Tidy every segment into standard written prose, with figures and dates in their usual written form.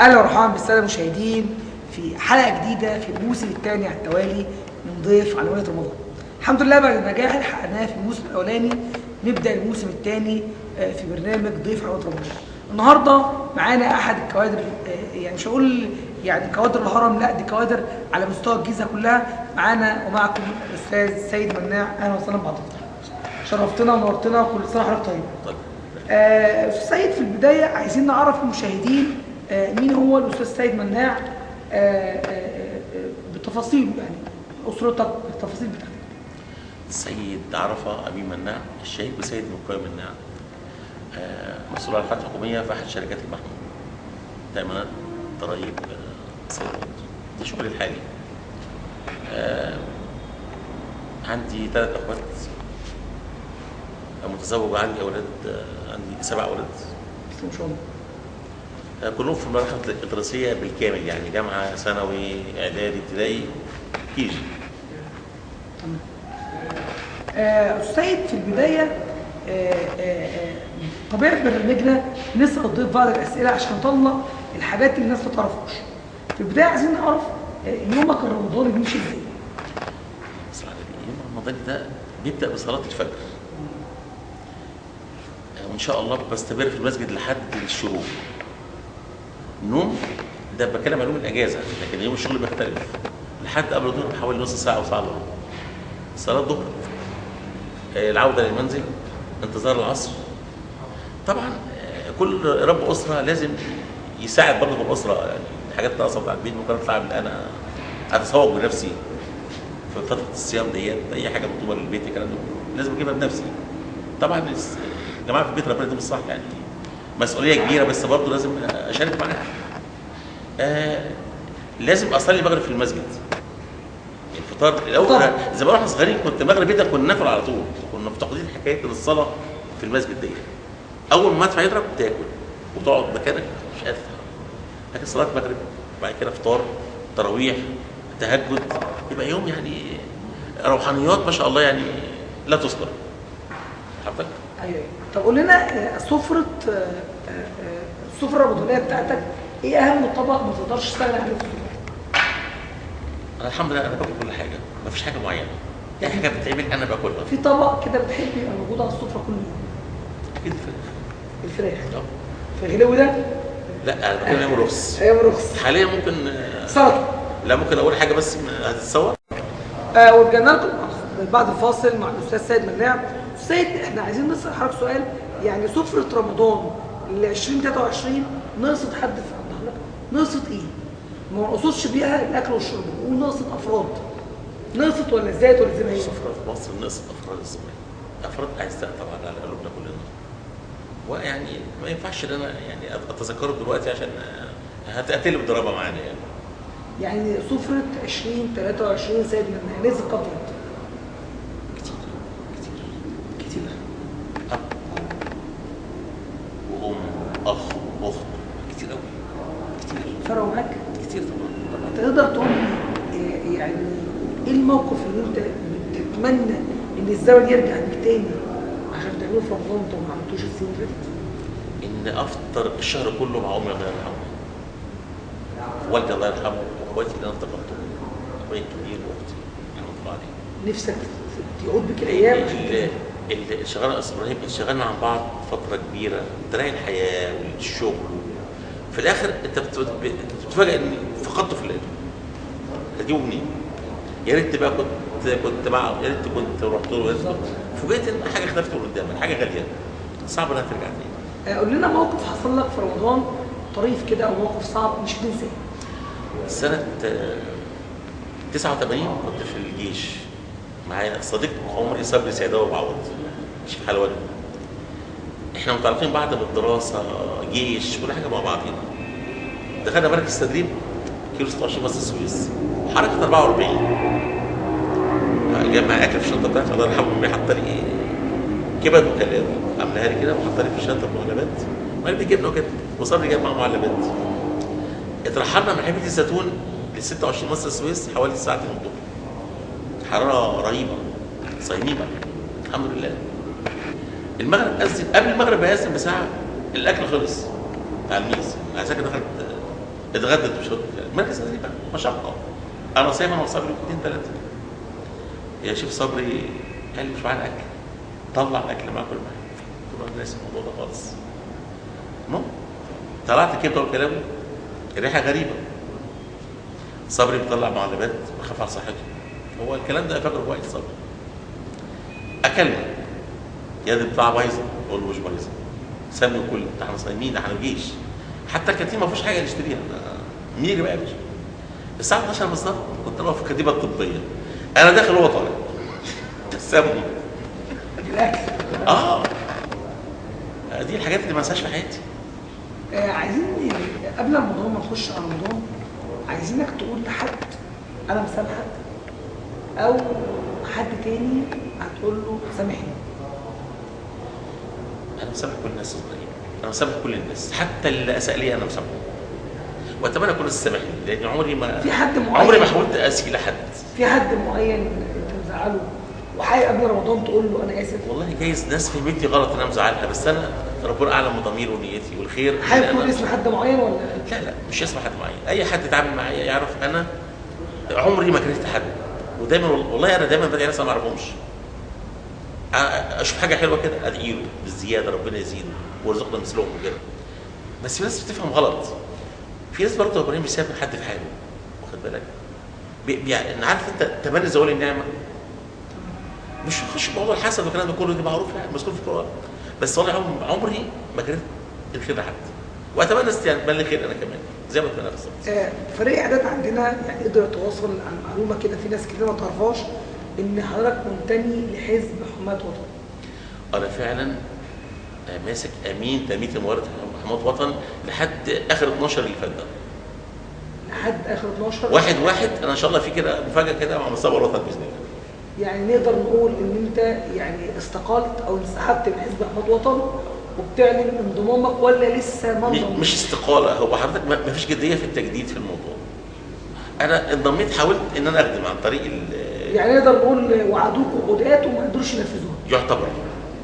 اهلا ومرحبا بالساده المشاهدين في حلقه جديده في الموسم الثاني على التوالي من ضيف عناوين رمضان. الحمد لله بعد النجاح اللي حققناه في الموسم الاولاني نبدا الموسم الثاني في برنامج ضيف عناوين رمضان. النهارده معانا احد الكوادر، يعني مش هقول يعني كوادر الهرم، لا دي كوادر على مستوى الجيزه كلها. معانا ومعكم الاستاذ سيد مناع. اهلا وسهلا بحضرتك، شرفتنا ونورتنا وكل سنه وحضرتك طيب. استاذ سيد، في البدايه عايزين نعرف المشاهدين مين هو الاستاذ سيد مناع بتفاصيله، يعني اسرتك بالتفاصيل بتاعتك. السيد عرفة أمين مناع الشهيد بسيد مكوي مناع، مسؤول عن الحالات الحكومية في أحد شركات المحمول، تأمينات، ضرايب، صيدلة. ده شغلي الحالي. عندي 3 أخوات، متزوج، عندي أولاد، عندي 7 أولاد. بسم الله ما شاء الله. كلهم في المراحل الدراسية بالكامل، يعني جامعة، ثانوي، إعدادي، ابتدائي، كيجي. تمام. أستاذ سيد، في البداية طبيعة برنامجنا نسأل الضيف بعض الأسئلة عشان نطلع الحاجات اللي الناس ما تعرفهاش. في البداية عايزين نعرف يومك الرمضاني بيمشي ازاي؟ يوم رمضان ده بيبدأ بصلاة الفجر، وإن شاء الله بستمر في المسجد لحد الشروق. النوم ده بتكلم عن يوم الأجازة، لكن يوم الشغل بيختلف. لحد قبل الظهر بحوالي نص ساعة أو ساعة إلا ربع. صلاة الظهر، العودة للمنزل، انتظار العصر. طبعا كل رب أسرة لازم يساعد برضه في الأسرة، يعني الحاجات ناقصة بتاعت البيت ممكن أطلع أنا أتسوق بنفسي في فترة الصيام ديت. أي حاجة مطلوبة للبيت الكلام ده لازم أجيبها بنفسي. طبعا الجماعة في البيت ربنا يديهم الصحة، يعني مسؤولية كبيرة، بس برضه لازم أشارك معاها. لازم أصلي المغرب في المسجد. الفطار الأول زي ما احنا صغيرين كنت المغرب ده كنا ناكل على طول، كنا مفتقدين حكاية الصلاة في المسجد ديت. أول ما تدفع يضرب تاكل وتقعد مكانك مش قادر تتحرك. لكن صلاة المغرب بعد كده فطار، تراويح، تهجد، يبقى يوم يعني روحانيات ما شاء الله، يعني لا تذكر. حضرتك؟ ايوه. طب قول لنا السفرة الرمضانية بتاعتك ايه اهم طبق ما تقدرش تستغنى عنه في السفرة؟ أنا الحمد لله أنا باكل كل حاجة، ما فيش حاجة معينة. أي حاجة بتتعمل أنا باكلها. في طبق كده بتحب يبقى موجود على السفرة كل يوم؟ أكيد الفراخ. الفراخ. في الغلو ده؟ لا أنا بتكلم أيام الرخص. أيام الرخص. حاليا ممكن سلطة. لا ممكن أقول حاجة بس هتتصور. ورجعنا لكم بعد الفاصل مع الأستاذ سيد مناع. سيد، احنا عايزين نسأل حضرتك سؤال، يعني سفرة رمضان ل 2023 نقصت حد في عند حضرتك؟ نقصت ايه؟ ما نقصتش بيها الأكل والشرب، ونقصت أفراد. نقصت ولا زادت ولا زي ما هي؟ السفرة في مصر نقصت أفراد الزمان. أفراد أعزاء طبعا على قلوبنا كلنا. ويعني ما ينفعش ان انا يعني اتذكره دلوقتي عشان هتقلب دراما معانا يعني سفرة 2023 سيد مناع نزل قبل كتير كتير. أب وأم أخ وأخت كتير أوي، كتير. فرقوا معاك؟ كتير طبعا. تقدر تقول يعني ايه الموقف اللي انت بتتمنى ان الزمن يرجع بيك تاني عشان تعمله في رمضان وانت ما عملتوش السنين اللي فاتت؟ إن أفطر الشهر كله مع أمي الله يرحمها، والدي الله يرحمه، وأخواتي اللي أنا افتكرتهم، أخويا الكبير وأختي رحمة الله عليهم. نفسك تعود بك الأيام اللي شغالنا إبراهيم اشتغلنا عن بعض فترة كبيرة، تلاقي الحياة والشغل، في الآخر أنت بتتفاجئ إن فقدته في الليل. هتجيبه منين؟ يا ريت بقى كنت معه، يا ريت كنت رحت له، يا ريت فوجئت إن حاجة اختلفت من قدامك، حاجة غالية صعب إنها ترجع تاني. قول لنا موقف حصل لك في رمضان طريف كده او موقف صعب مش هتنساه. سنة 89 كنت في الجيش، معايا صديق عمري صبري سيداوي بعوض، مش في حلوان. احنا متعرفين بعض بالدراسة، جيش، كل حاجة مع بعضينا. دخلنا مركز تدريب كيلو 26 مصر السويس، حركة 44. جاب معايا أكل في الشنطة بتاعتي، الله يرحمه أمي حاطة لي كبد وكلاب، عاملاها لي كده وحاطة لي في الشنطة معلبات، وقال جبنة وكده، وصبري جاب معاه معلبات. اترحلنا من حبيبة الزيتون ل 26 مصر السويس حوالي الساعة 2 الظهر. حرارة رهيبة، صايمين بقى الحمد لله. المغرب أذن، قبل المغرب بيأذن بساعة الأكل خلص بتاع الميز، عشان كده دخلت اتغدت مش مركز تدريب بقى مشقه. انا صايم انا وصبري 2 3. يا شيف صبري قال لي مش معانا اكل، طلع الاكل معاك كل معايا. قلت له انا ناسي الموضوع ده خالص. المهم طلعت كده وكلامه ريحه غريبه. صبري بيطلع معلبات بخاف على صحته. هو الكلام ده فاكره كويس صبري. اكلنا يا دي بتاع بايظه، اقول له مش بايظه. سمي كل ده احنا صايمين، احنا الجيش. حتى الكتيبه ما فيش حاجه نشتريها. ميري بقى يا باشا. الساعه 12 بالظبط كنت انا في الكتيبه الطبيه. انا داخل هو طالع. سمي. الاكل. دي الحاجات اللي ما انساش في حياتي. عايزين قبل رمضان ما نخش على رمضان، عايزينك تقول لحد انا مسامحك، او حد تاني هتقول له سامحني. انا مسامح كل الناس صغيرين، انا مسامح كل الناس، حتى اللي اساء لي انا مسامحه. واتمنى كل الناس تسامحني، لان عمري ما في حد معين عمري ما حاولت اسي لحد. في حد معين انت مزعله وحابب قبل رمضان تقول له انا اسف؟ والله جايز ناس فهمتني غلط انا مزعلها، بس انا ربنا اعلم بضميري ونيتي والخير. حابب تقول اسم حد معين ولا؟ لا مش اسم حد معين، اي حد يتعامل معايا يعرف انا عمري ما كرهت حد. ودايما والله انا دايما بدعي ناس انا ما اعرفهمش. اشوف حاجه حلوه كده ادعي له بالزياده، ربنا يزيده ويرزقنا مثلهم وكده. بس في ناس بتفهم غلط. في ناس برضه ابراهيم بيسيب حد في حاله، واخد بالك؟ يعني عارف انت تمني زوال النعمه. مش نخش في موضوع الحسد والكلام ده كله، دي معروف يعني مذكور في القران. بس والله عمري ما كرهت الخير لحد. واتمنى الناس تتمنى خير انا كمان زي ما اتمنى بالظبط. فريق اعداد عندنا يعني قدر يتواصل عن معلومه كده في ناس كتير ما تعرفهاش، ان حضرتك منتمي لحزب حماة وطن. انا فعلا ماسك امين تنميه الموارد حماة وطن لحد اخر 12 اللي فات ده. لحد اخر 12 1/1 انا ان شاء الله في كده مفاجاه كده مع مستوى الوطن باذن الله. يعني نقدر نقول ان انت يعني استقلت او انسحبت من حزب حماة وطن وبتعلن انضمامك، ولا لسه ما انضمتش؟ مش استقاله، هو حضرتك ما فيش جديه في التجديد في الموضوع. انا انضميت، حاولت ان انا اخدم عن طريق يعني نقدر نقول وعدوك وعودات وما قدروش ينفذوها. يعتبر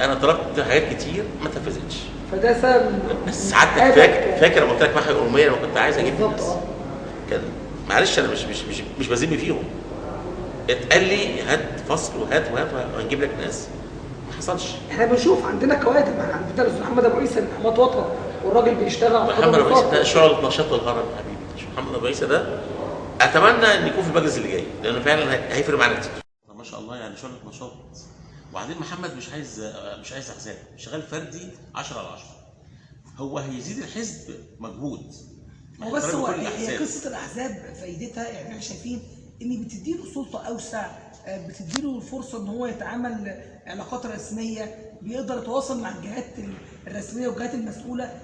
انا طلبت حاجات كتير ما اتنفذتش. فده سبب. بس سعادتك فاكر لما قلت لك محي اميه لما كنت عايز اجيب الناس كان معلش انا مش بذم فيهم. اتقال لي هات فصل وهات وهنجيب لك ناس. ما حصلش. احنا بنشوف عندنا كوادر، عندنا الاستاذ محمد ابو عيسى من حماة وطن، والراجل بيشتغل على محمد ابو عيسى ده شعلة نشاط الهرم يا حبيبي. محمد ابو عيسى ده اتمنى ان يكون في المجلس اللي جاي، لانه فعلا هيفرق معانا كتير. ما شاء الله يعني شعلة نشاط. وبعدين محمد مش عايز احزاب، شغال فردي 10 على 10. هو هيزيد الحزب مجهود. هو بس هي قصه الاحزاب فايدتها يعني احنا شايفين ان بتديله سلطه اوسع، بتديله الفرصه ان هو يتعامل علاقات رسميه، بيقدر يتواصل مع الجهات الرسميه والجهات المسؤوله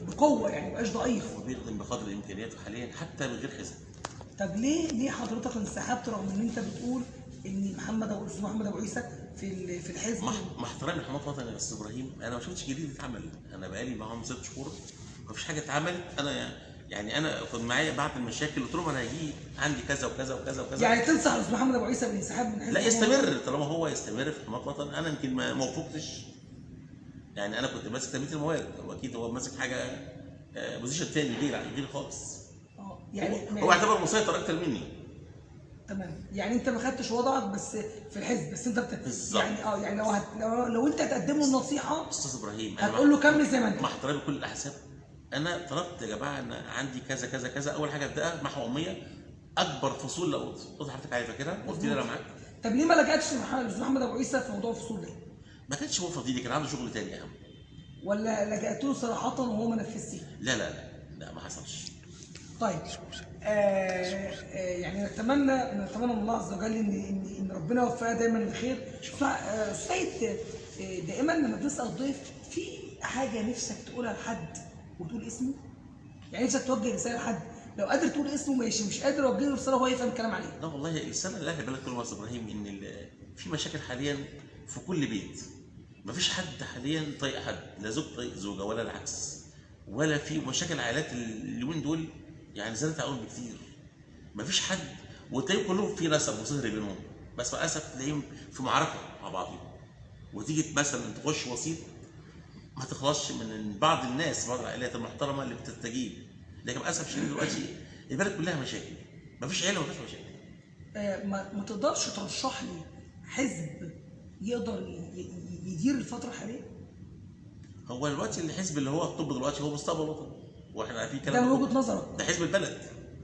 بقوه، يعني ما يبقاش ضعيف. وبيخدم بقدر امكانياته حاليا حتى من غير حزب. طب ليه حضرتك انسحبت رغم ان انت بتقول ان محمد ابو عيسى في الحزب؟ مع احترامي لحماة وطن يا استاذ ابراهيم، انا ما شفتش جديد اتعمل. انا بقالي معاهم 6 شهور ما فيش حاجه اتعملت. انا كنت معايا بعد المشاكل قلت لهم انا هيجي عندي كذا وكذا وكذا وكذا. يعني تنصح الاستاذ محمد ابو عيسى بالانسحاب من الحزب؟ لا يستمر طالما هو يستمر في حماة وطن. انا يمكن ما وفقتش. يعني انا كنت ماسك تنميه الموارد، واكيد هو ماسك حاجه بوزيشن تاني غير خالص. يعني هو اعتبر مسيطر اكتر مني. تمام. يعني انت ما خدتش وضعك بس في الحزب، بس انت بالظبط. يعني لو انت هتقدم له النصيحه استاذ ابراهيم هتقول له كمل زي ما انت. مع احترامي كل الاحزاب، انا طلبت يا جماعه ان عندي كذا كذا كذا. اول حاجه ابداها محو اميه، اكبر فصول لو قلت حضرتك عارفه كده، قلت لي انا معاك. طب ليه ما لجأتش الاستاذ محمد ابو عيسى في موضوع الفصول ده؟ ما كانش هو فضيلي، كان عنده شغل تاني اهم. ولا لجأت له صراحه وهو ما نفذش؟ لا ما حصلش. طيب يعني نتمنى من الله عز وجل ان ربنا يوفقها دايما للخير. سيد، دائما لما بنسال الضيف في حاجه نفسك تقولها لحد وتقول اسمه، يعني نفسك توجه رساله لحد، لو قادر تقول اسمه ماشي، مش قادر اوجه له رساله هو يفهم الكلام عليه. لا والله السنه اللي اهل بلد كل مصر ابراهيم ان في مشاكل حاليا في كل بيت. مفيش حد حاليا طايق حد، لا زوج طايق زوجه ولا العكس، ولا في مشاكل عائلات اليومين دول يعني زادت عليهم بكتير. مفيش حد، وتلاقيهم كلهم في نسب وصهر بينهم، بس للاسف تلاقيهم في معركه مع بعضهم. وتيجي مثلا تخش وسيط ما تخلصش من بعض الناس، بعض العائلات المحترمه اللي بتستجيب. لكن للاسف الشديد دلوقتي البلد كلها مشاكل، مفيش عيله ومفيش مشاكل. ما تقدرش ترشح لي حزب يقدر يدير الفتره الحاليه؟ هو دلوقتي الحزب اللي هو الطب دلوقتي هو مستقبل الوطن، واحنا في ده كلام من وجهه نظرك؟ ده حزب البلد.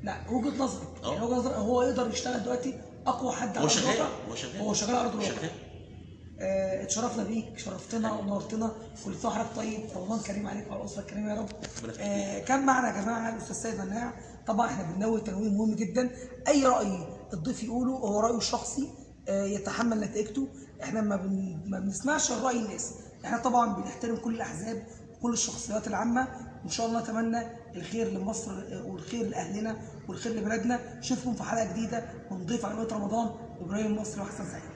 لا وجهه نظرك، يعني وجهه نظرك هو يقدر يشتغل دلوقتي اقوى حد على هو شغال الواقع؟ هو شغال على ارض الواقع. شغال. اتشرفنا بيك، شرفتنا ونورتنا، كل سنه وحضرتك طيب، رمضان كريم عليك وعلى الاسره الكريمه يا رب. كان معنا يا جماعه الاستاذ سيد مناع. طبعا احنا بننوه تنويه مهم جدا، اي راي الضيف يقوله هو رايه الشخصي يتحمل نتيجته، احنا ما بنسمعش الراي الناس، احنا طبعا بنحترم كل الاحزاب وكل الشخصيات العامه، وان شاء الله نتمنى الخير لمصر والخير لاهلنا والخير لبلادنا. نشوفكم في حلقه جديده ونضيف على رمضان ابراهيم المصري وحسن سعيد.